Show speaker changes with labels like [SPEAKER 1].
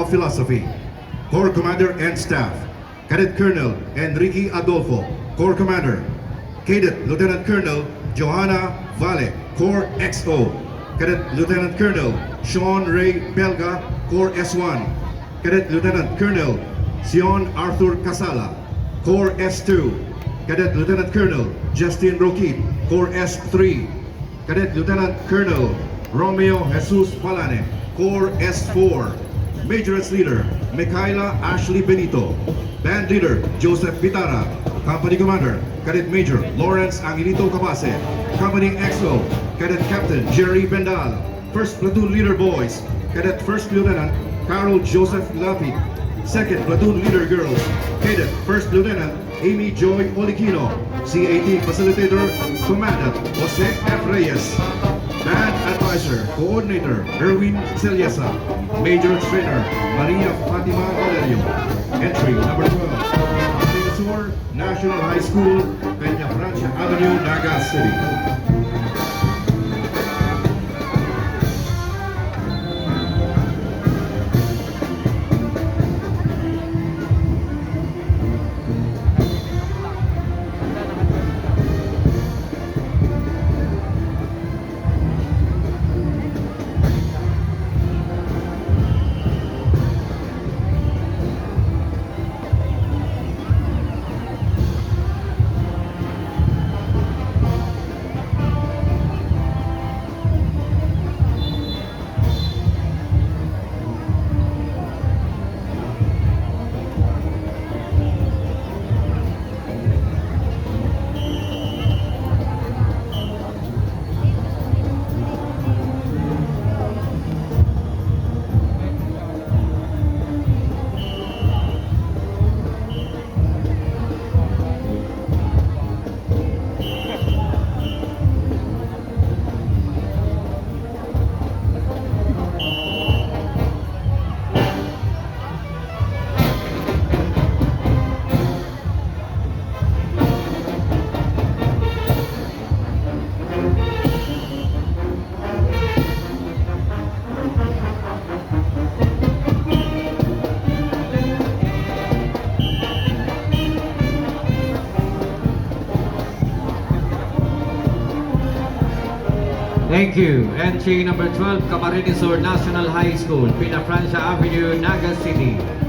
[SPEAKER 1] of Philosophy. Corps Commander and Staff, Cadet Colonel Enrique Adolfo, Corps Commander. Cadet Lieutenant Colonel Johanna Valle, Corps XO. Cadet Lieutenant Colonel Sean Ray Belga, Corps S1. Cadet Lieutenant Colonel Sion Arthur Casala, Corps S2. Cadet Lieutenant Colonel Justin Roquit, Corps S3. Cadet Lieutenant Colonel Romeo Jesus Palane, Corps S4. Majorette Leader Micaela Ashley Benito. Band Leader Joseph Pitara. Company Commander Cadet Major Lawrence Angelito Cabase. Company XO Cadet Captain Jerry Bendal. First Platoon Leader Boys Cadet First Lieutenant Carol Joseph Lapid. Second Platoon Leader Girls Cadet First Lieutenant Amy Joy Oliquino. CAT Facilitator Commandant Jose F. Reyes. Band Advisor Coordinator Erwin Celiasa. Major Trainer Maria Fatima Valerio. Entry number 12, National High School, Peñafrancia Avenue, Naga City.
[SPEAKER 2] Thank you. Entry number 12, Camarines National High School, Peñafrancia Avenue, Naga City.